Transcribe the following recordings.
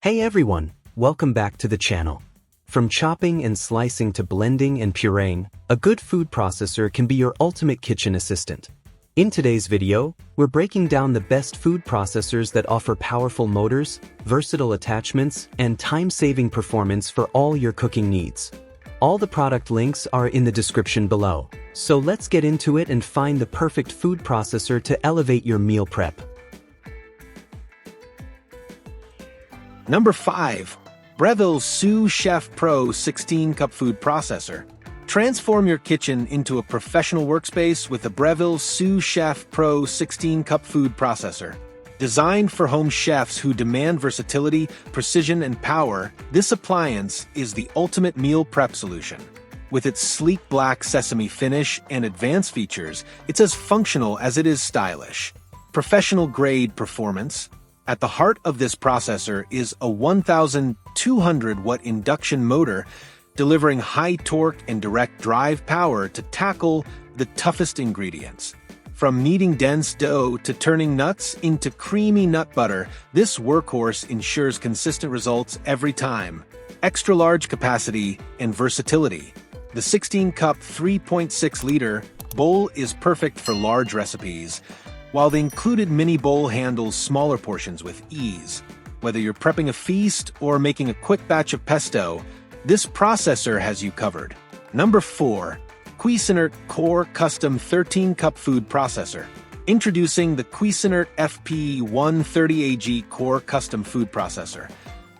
Hey everyone, welcome back to the channel. From chopping and slicing to blending and pureeing, a good food processor can be your ultimate kitchen assistant. In today's video, we're breaking down the best food processors that offer powerful motors, versatile attachments, and time-saving performance for all your cooking needs. All the product links are in the description below, so let's get into it and find the perfect food processor to elevate your meal prep. Number 5. Breville's Sous Chef Pro 16-Cup Food Processor. Transform your kitchen into a professional workspace with the Breville Sous Chef Pro 16-Cup Food Processor. Designed for home chefs who demand versatility, precision, and power, this appliance is the ultimate meal prep solution. With its sleek black sesame finish and advanced features, it's as functional as it is stylish. Professional-grade performance. At the heart of this processor is a 1,200-watt induction motor, delivering high torque and direct drive power to tackle the toughest ingredients. From kneading dense dough to turning nuts into creamy nut butter, this workhorse ensures consistent results every time. Extra-large capacity and versatility. The 16-cup 3.6-liter bowl is perfect for large recipes, while the included mini bowl handles smaller portions with ease. Whether you're prepping a feast or making a quick batch of pesto, this processor has you covered. Number 4. Cuisinart Core Custom 13-Cup Food Processor. Introducing the Cuisinart FP130AG Core Custom Food Processor,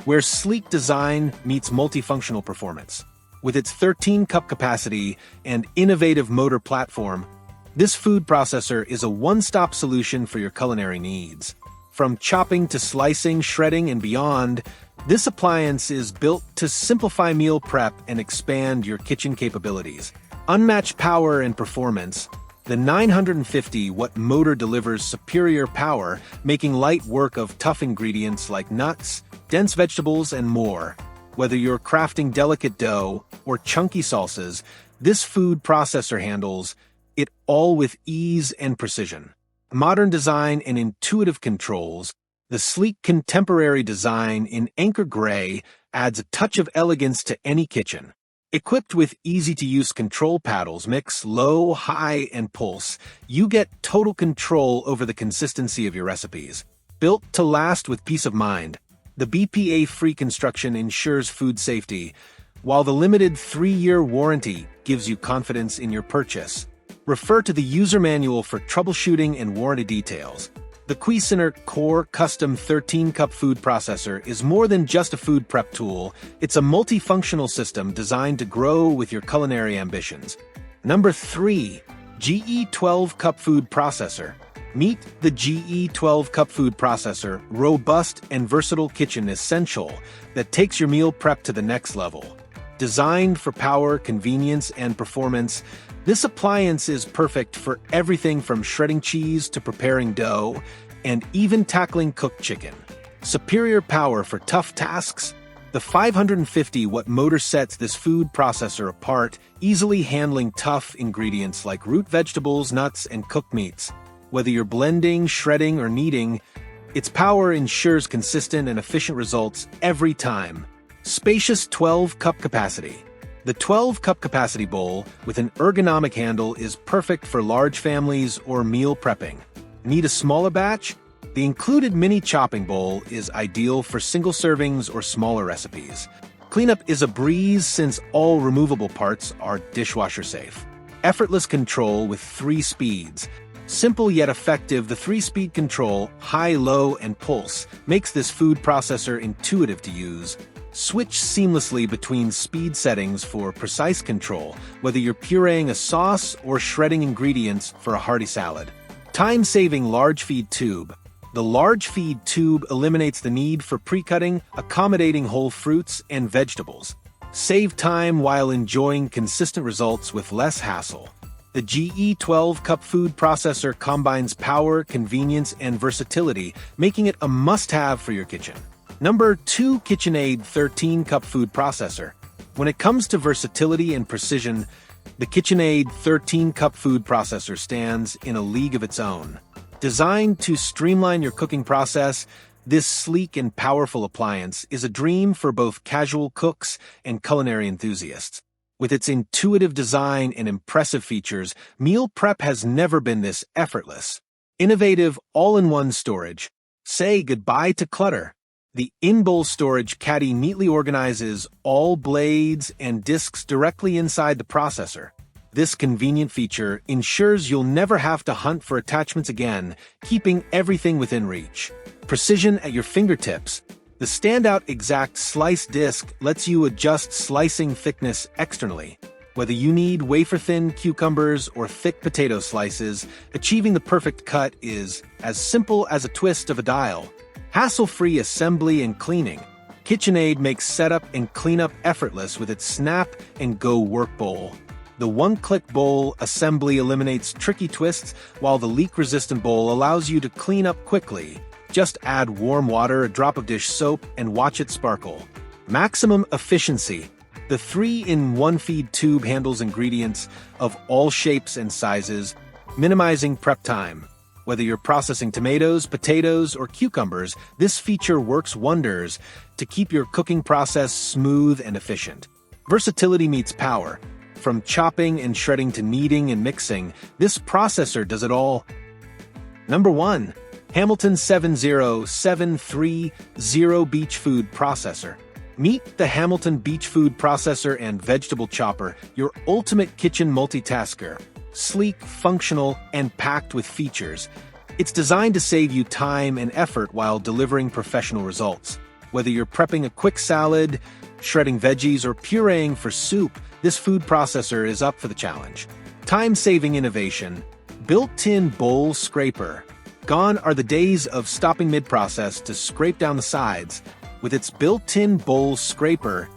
where sleek design meets multifunctional performance. With its 13-cup capacity and innovative motor platform, this food processor is a one-stop solution for your culinary needs. From chopping to slicing, shredding, and beyond, this appliance is built to simplify meal prep and expand your kitchen capabilities. Unmatched power and performance, the 950-watt motor delivers superior power, making light work of tough ingredients like nuts, dense vegetables, and more. Whether you're crafting delicate dough or chunky salsas, this food processor handles it all with ease and precision. Modern design and intuitive controls, the sleek contemporary design in anchor gray adds a touch of elegance to any kitchen. Equipped with easy-to-use control paddles, mix low, high, and pulse, you get total control over the consistency of your recipes. Built to last with peace of mind, the BPA-free construction ensures food safety, while the limited 3-year warranty gives you confidence in your purchase. Refer to the user manual for troubleshooting and warranty details. The Cuisinart Core Custom 13-Cup Food Processor is more than just a food prep tool, it's a multifunctional system designed to grow with your culinary ambitions. Number 3. GE 12-Cup Food Processor. Meet the GE 12-Cup Food Processor, robust and versatile kitchen essential that takes your meal prep to the next level. Designed for power, convenience, and performance, this appliance is perfect for everything from shredding cheese to preparing dough, and even tackling cooked chicken. Superior power for tough tasks, the 550-watt motor sets this food processor apart, easily handling tough ingredients like root vegetables, nuts, and cooked meats. Whether you're blending, shredding, or kneading, its power ensures consistent and efficient results every time. Spacious 12-cup capacity. The 12-cup capacity bowl with an ergonomic handle is perfect for large families or meal prepping. Need a smaller batch? The included mini chopping bowl is ideal for single servings or smaller recipes. Cleanup is a breeze since all removable parts are dishwasher safe. Effortless control with 3 speeds. Simple yet effective, the 3-speed control, high, low, and pulse, makes this food processor intuitive to use. Switch seamlessly between speed settings for precise control, whether you're pureeing a sauce or shredding ingredients for a hearty salad. Time-saving large feed tube. The large feed tube eliminates the need for pre-cutting, accommodating whole fruits and vegetables. Save time while enjoying consistent results with less hassle. The GE 12-Cup Food Processor combines power, convenience, and versatility, making it a must-have for your kitchen. Number 2. KitchenAid 13-Cup Food Processor. When it comes to versatility and precision, the KitchenAid 13-Cup Food Processor stands in a league of its own. Designed to streamline your cooking process, This sleek and powerful appliance is a dream for both casual cooks and culinary enthusiasts. With its intuitive design and impressive features, meal prep has never been this effortless. Innovative all-in-one storage. Say goodbye to clutter. The in-bowl storage caddy neatly organizes all blades and discs directly inside the processor. This convenient feature ensures you'll never have to hunt for attachments again, keeping everything within reach. Precision at your fingertips. The standout exact slice disc lets you adjust slicing thickness externally. Whether you need wafer-thin cucumbers or thick potato slices, achieving the perfect cut is as simple as a twist of a dial. Hassle-free assembly and cleaning. KitchenAid makes setup and cleanup effortless with its snap and go work bowl. The one-click bowl assembly eliminates tricky twists, while the leak-resistant bowl allows you to clean up quickly. Just add warm water, a drop of dish soap, and watch it sparkle. Maximum efficiency. The 3-in-1 feed tube handles ingredients of all shapes and sizes, minimizing prep time. Whether you're processing tomatoes, potatoes, or cucumbers, this feature works wonders to keep your cooking process smooth and efficient. Versatility meets power. From chopping and shredding to kneading and mixing, this processor does it all. Number 1. Hamilton 70730 Beach Food Processor. Meet the Hamilton Beach Food Processor and Vegetable Chopper, your ultimate kitchen multitasker. Sleek, functional, and packed with features. It's designed to save you time and effort while delivering professional results. Whether you're prepping a quick salad, shredding veggies, or pureeing for soup, this food processor is up for the challenge. Time-saving innovation. Built-in bowl scraper. Gone are the days of stopping mid-process to scrape down the sides. With its built-in bowl scraper,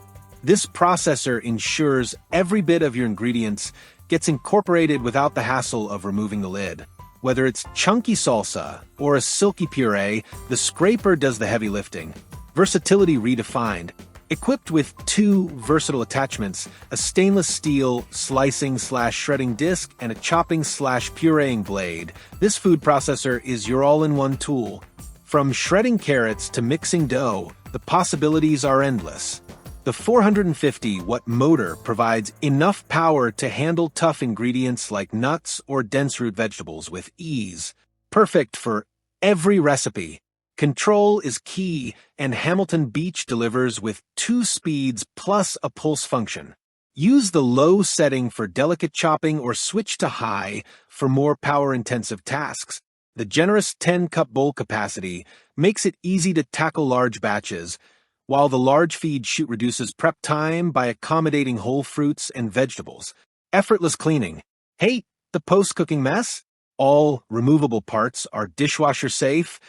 this processor ensures every bit of your ingredients gets incorporated without the hassle of removing the lid. Whether it's chunky salsa or a silky puree, the scraper does the heavy lifting. Versatility redefined. Equipped with 2 versatile attachments, a stainless steel slicing/shredding disc and a chopping/pureeing blade, this food processor is your all-in-one tool. From shredding carrots to mixing dough, the possibilities are endless. The 450-watt motor provides enough power to handle tough ingredients like nuts or dense root vegetables with ease. Perfect for every recipe. Control is key, and Hamilton Beach delivers with 2 speeds plus a pulse function. Use the low setting for delicate chopping or switch to high for more power-intensive tasks. The generous 10-cup bowl capacity makes it easy to tackle large batches, while the large feed chute reduces prep time by accommodating whole fruits and vegetables. Effortless cleaning. Hate the post-cooking mess? All removable parts are dishwasher safe,